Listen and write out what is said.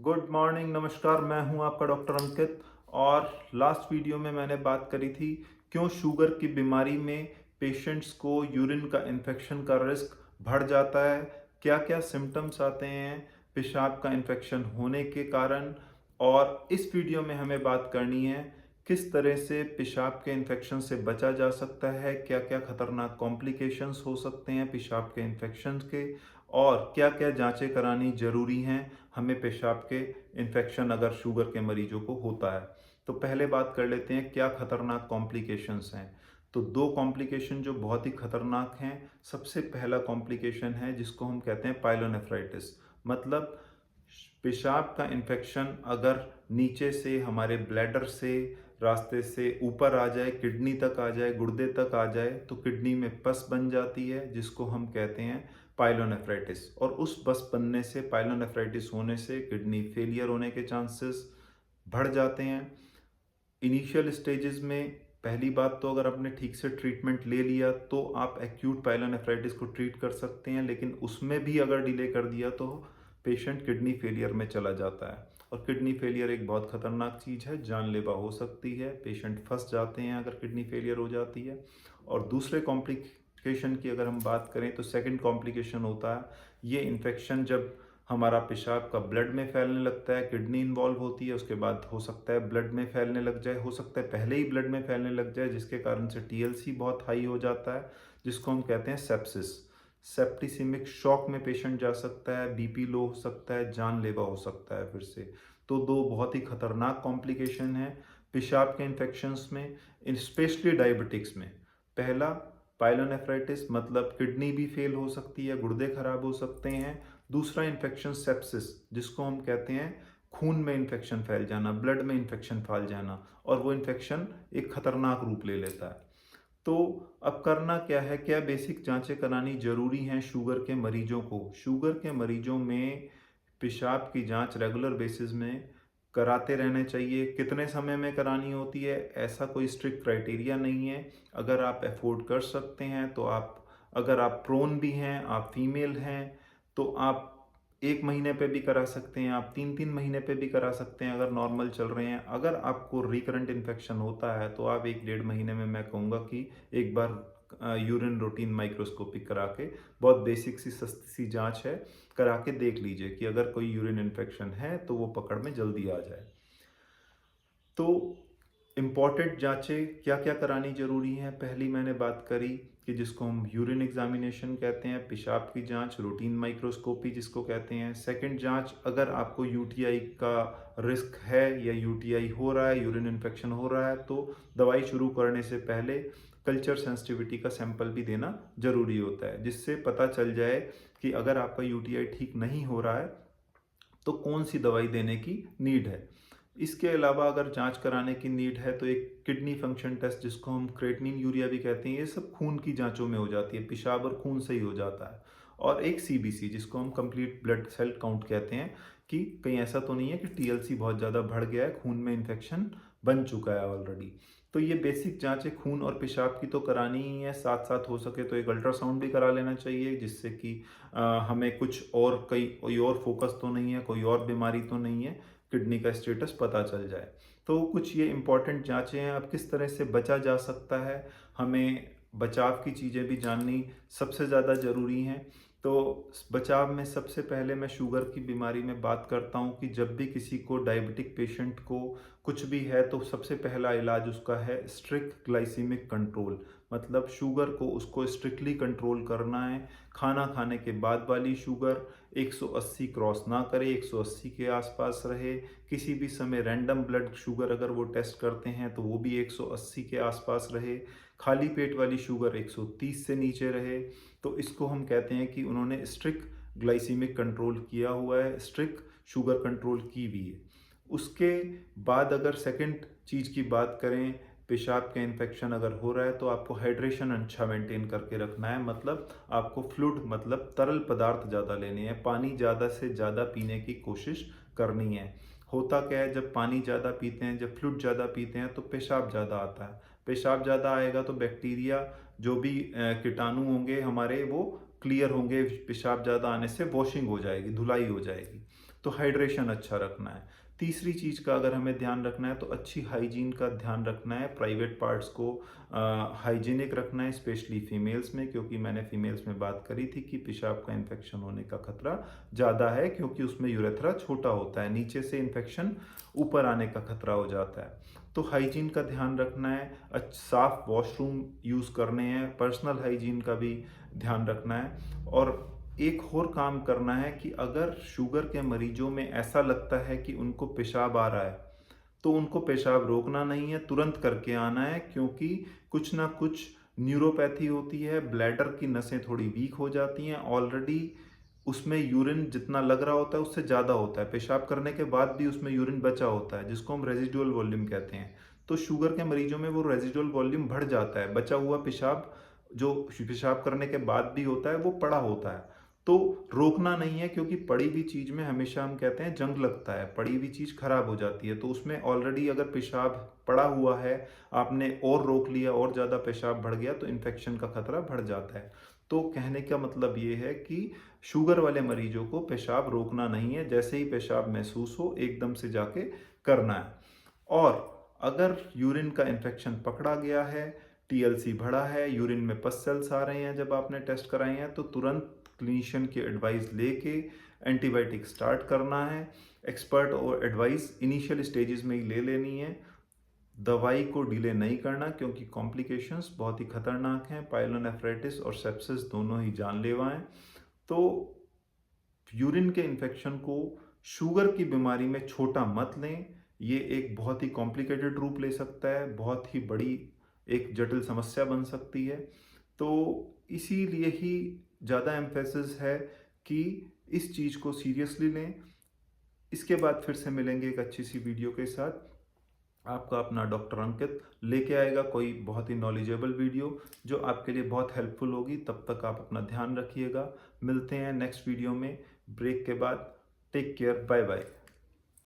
Good morning, नमस्कार। मैं हूं आपका डॉक्टर अंकित। और लास्ट वीडियो में मैंने बात करी थी क्यों शुगर की बीमारी में पेशेंट्स को यूरिन का इन्फेक्शन का रिस्क बढ़ जाता है, क्या क्या सिम्टम्स आते हैं पेशाब का इन्फेक्शन होने के कारण। और इस वीडियो में हमें बात करनी है किस तरह से पेशाब के इन्फेक्शन से बचा जा सकता है, क्या क्या खतरनाक कॉम्प्लिकेशंस हो सकते हैं पेशाब के इन्फेक्शन के, और क्या क्या जांचें करानी जरूरी हैं हमें पेशाब के इन्फेक्शन अगर शुगर के मरीजों को होता है। तो पहले बात कर लेते हैं क्या खतरनाक कॉम्प्लिकेशंस हैं। तो दो कॉम्प्लिकेशन जो बहुत ही खतरनाक हैं। सबसे पहला कॉम्प्लिकेशन है जिसको हम कहते हैं पाइलोनेफ्राइटिस। मतलब पेशाब का इन्फेक्शन अगर नीचे से हमारे ब्लैडर से रास्ते से ऊपर आ जाए, किडनी तक आ जाए, गुर्दे तक आ जाए, तो किडनी में पस बन जाती है जिसको हम कहते हैं पाइलोनेफ्राइटिस। और उस बस बनने से, पाइलोनेफ्राइटिस होने से किडनी फेलियर होने के चांसेस बढ़ जाते हैं। इनिशियल स्टेजेस में पहली बात तो अगर आपने ठीक से ट्रीटमेंट ले लिया तो आप एक्यूट पाइलोनेफ्राइटिस को ट्रीट कर सकते हैं, लेकिन उसमें भी अगर डिले कर दिया तो पेशेंट किडनी फेलियर में चला जाता है। और किडनी फेलियर एक बहुत खतरनाक चीज़ है, जानलेवा हो सकती है, पेशेंट फंस जाते हैं अगर किडनी फेलियर हो जाती है। और दूसरे कॉम्प्लिकेशन की अगर हम बात करें तो सेकंड कॉम्प्लिकेशन होता है ये इन्फेक्शन जब हमारा पेशाब का ब्लड में फैलने लगता है, किडनी इन्वॉल्व होती है, उसके बाद हो सकता है ब्लड में फैलने लग जाए, हो सकता है पहले ही ब्लड में फैलने लग जाए, जिसके कारण से टीएलसी बहुत हाई हो जाता है, जिसको हम कहते हैं सेप्सिस। सेप्टिसिमिक शॉक में पेशेंट जा सकता है, बीपी लो हो सकता है, जानलेवा हो सकता है फिर से। तो दो बहुत ही खतरनाक कॉम्प्लिकेशन है पेशाब के इन्फेक्शंस में, स्पेशली डायबिटिक्स में। पहला पाइलोनेफ्राइटिस मतलब किडनी भी फेल हो सकती है, गुर्दे खराब हो सकते हैं। दूसरा इन्फेक्शन सेप्सिस, जिसको हम कहते हैं खून में इन्फेक्शन फैल जाना, ब्लड में इन्फेक्शन फैल जाना, और वो इन्फेक्शन एक खतरनाक रूप ले लेता है। तो अब करना क्या है, क्या बेसिक जांचें करानी जरूरी हैं शुगर के मरीजों को। शुगर के मरीजों में पेशाब की जांच रेगुलर बेसिस में कराते रहने चाहिए। कितने समय में करानी होती है ऐसा कोई स्ट्रिक्ट क्राइटेरिया नहीं है। अगर आप अफोर्ड कर सकते हैं तो आप, अगर आप प्रोन भी हैं, आप फीमेल हैं, तो आप 1 महीने पे भी करा सकते हैं, आप 3-3 महीने पे भी करा सकते हैं अगर नॉर्मल चल रहे हैं। अगर आपको रिकरेंट इन्फेक्शन होता है तो आप 1-1.5 महीने में, मैं कहूँगा कि एक बार यूरिन रूटीन माइक्रोस्कोपी करा के, बहुत बेसिक सी सस्ती सी जांच है, करा के देख लीजिए कि अगर कोई यूरिन इन्फेक्शन है तो वो पकड़ में जल्दी आ जाए। तो इम्पॉर्टेंट जांचें क्या क्या करानी जरूरी हैं, पहली मैंने बात करी कि जिसको हम यूरिन एग्जामिनेशन कहते हैं, पेशाब की जांच, रूटीन माइक्रोस्कोपी जिसको कहते हैं। सेकंड जांच, अगर आपको यूटीआई का रिस्क है या यूटीआई हो रहा है, यूरिन इन्फेक्शन हो रहा है, तो दवाई शुरू करने से पहले कल्चर सेंसिटिविटी का सैंपल भी देना जरूरी होता है, जिससे पता चल जाए कि अगर आपका यूटीआई ठीक नहीं हो रहा है तो कौन सी दवाई देने की नीड है। इसके अलावा अगर जांच कराने की नीड है तो एक किडनी फंक्शन टेस्ट जिसको हम क्रेटनिन यूरिया भी कहते हैं, ये सब खून की जांचों में हो जाती है, पेशाब और खून से ही हो जाता है। और एक सीबीसी जिसको हम कंप्लीट ब्लड सेल काउंट कहते हैं, कि कहीं ऐसा तो नहीं है कि टीएलसी बहुत ज़्यादा बढ़ गया है, खून में इन्फेक्शन बन चुका है ऑलरेडी। तो ये बेसिक जांचें खून और पेशाब की तो करानी ही है, साथ साथ हो सके तो एक अल्ट्रासाउंड भी करा लेना चाहिए, जिससे कि हमें कुछ और, कोई और फोकस तो नहीं है, कोई और बीमारी तो नहीं है, किडनी का स्टेटस पता चल जाए। तो कुछ ये इंपॉर्टेंट जांचें हैं। अब किस तरह से बचा जा सकता है, हमें बचाव की चीज़ें भी जाननी सबसे ज़्यादा ज़रूरी हैं। तो बचाव में सबसे पहले मैं शुगर की बीमारी में बात करता हूँ कि जब भी किसी को, डायबिटिक पेशेंट को कुछ भी है, तो सबसे पहला इलाज उसका है स्ट्रिक्ट ग्लाइसीमिक कंट्रोल। मतलब शुगर को उसको स्ट्रिक्टली कंट्रोल करना है। खाना खाने के बाद वाली शुगर 180 क्रॉस ना करे, 180 के आसपास रहे। किसी भी समय रैंडम ब्लड शुगर अगर वो टेस्ट करते हैं तो वो भी 180 के आसपास रहे। खाली पेट वाली शुगर 130 से नीचे रहे। तो इसको हम कहते हैं कि उन्होंने स्ट्रिक्ट ग्लाइसीमिक कंट्रोल किया हुआ है, स्ट्रिक्ट शुगर कंट्रोल की हुई है। उसके बाद अगर सेकंड चीज़ की बात करें, पेशाब का इन्फेक्शन अगर हो रहा है तो आपको हाइड्रेशन अच्छा मेंटेन करके रखना है। मतलब आपको फ्लूइड, मतलब तरल पदार्थ ज़्यादा लेने हैं, पानी ज़्यादा से ज़्यादा पीने की कोशिश करनी है। होता क्या है, जब पानी ज़्यादा पीते हैं, जब फ्लूइड ज़्यादा पीते हैं तो पेशाब ज़्यादा आता है। पेशाब ज़्यादा आएगा तो बैक्टीरिया, जो भी कीटाणु होंगे हमारे, वो क्लियर होंगे। पेशाब ज़्यादा आने से वॉशिंग हो जाएगी, धुलाई हो जाएगी। तो हाइड्रेशन अच्छा रखना है। तीसरी चीज़ का अगर हमें ध्यान रखना है तो अच्छी हाइजीन का ध्यान रखना है, प्राइवेट पार्ट्स को हाइजीनिक रखना है, स्पेशली फीमेल्स में, क्योंकि मैंने फीमेल्स में बात करी थी कि पेशाब का इन्फेक्शन होने का खतरा ज़्यादा है, क्योंकि उसमें यूरेथ्रा छोटा होता है, नीचे से इन्फेक्शन ऊपर आने का खतरा हो जाता है। तो हाइजीन का ध्यान रखना है, साफ वॉशरूम यूज़ करने हैं, पर्सनल हाइजीन का भी ध्यान रखना है। और एक और काम करना है कि अगर शुगर के मरीजों में ऐसा लगता है कि उनको पेशाब आ रहा है, तो उनको पेशाब रोकना नहीं है, तुरंत करके आना है, क्योंकि कुछ ना कुछ न्यूरोपैथी होती है, ब्लैडर की नसें थोड़ी वीक हो जाती हैं, ऑलरेडी उसमें यूरिन जितना लग रहा होता है उससे ज़्यादा होता है, पेशाब करने के बाद भी उसमें यूरिन बचा होता है, जिसको हम रेजिडुअल वॉल्यूम कहते हैं। तो शुगर के मरीजों में वो रेजिडुअल वॉल्यूम बढ़ जाता है, बचा हुआ पेशाब जो पेशाब करने के बाद भी होता है वो पड़ा होता है। तो रोकना नहीं है, क्योंकि पड़ी हुई चीज़ में हमेशा हम कहते हैं जंग लगता है, पड़ी हुई चीज़ खराब हो जाती है। तो उसमें ऑलरेडी अगर पेशाब पड़ा हुआ है, आपने और रोक लिया और ज़्यादा पेशाब बढ़ गया, तो इन्फेक्शन का खतरा बढ़ जाता है। तो कहने का मतलब ये है कि शुगर वाले मरीजों को पेशाब रोकना नहीं है, जैसे ही पेशाब महसूस हो एकदम से जाके करना है। और अगर यूरिन का इन्फेक्शन पकड़ा गया है, टीएलसी बढ़ा है, यूरिन में पस सेल्स आ रहे हैं जब आपने टेस्ट कराए हैं, तो तुरंत क्लिनिशियन की एडवाइस लेके एंटीबायोटिक स्टार्ट करना है। एक्सपर्ट और एडवाइस इनिशियल स्टेजेस में ही ले लेनी है, दवाई को डिले नहीं करना, क्योंकि कॉम्प्लिकेशंस बहुत ही खतरनाक हैं, पायलोनेफ्राइटिस और सेप्सिस दोनों ही जानलेवा हैं। तो यूरिन के इन्फेक्शन को शुगर की बीमारी में छोटा मत लें, ये एक बहुत ही कॉम्प्लिकेटेड रूप ले सकता है, बहुत ही बड़ी एक जटिल समस्या बन सकती है। तो इसीलिए ही ज़्यादा एम्फेसिस है कि इस चीज़ को सीरियसली लें। इसके बाद फिर से मिलेंगे एक अच्छी सी वीडियो के साथ। आपका अपना डॉक्टर अंकित लेके आएगा कोई बहुत ही नॉलेजेबल वीडियो जो आपके लिए बहुत हेल्पफुल होगी। तब तक आप अपना ध्यान रखिएगा। मिलते हैं नेक्स्ट वीडियो में ब्रेक के बाद। Take care, bye bye.